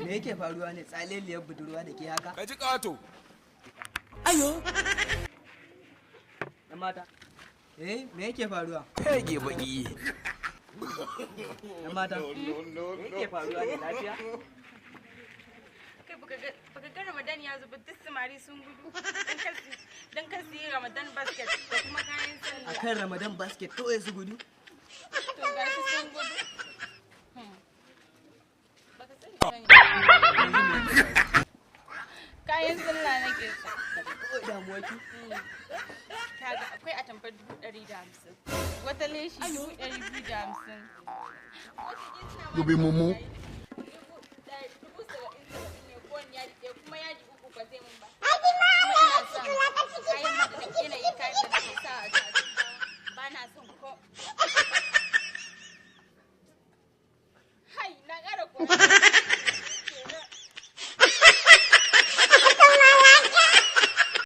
Me yake faruwa ne tsaleliyar budurwa da ke haka? Ka ji ƙato. Ayo. Na mata. Me yake faruwa? Kage baki. Na mata. Me yake faruwa ne lafiya? Kai baka ga Ramadan ya zo ba duk samari sun gudu dan kasi yi Ramadan basket da kuma kayan sallah. Akan Ramadan basket kawai su gudu? To gashi sun gudu. Baka sani kayan sallah nake so. Kawai damuwa ki? Kaga akwai atamfar 150. Wata leshi 250. Gobe momo. Kuma yaji uku ba zai mun ba. Kayan da yanayi kayan da nake sa a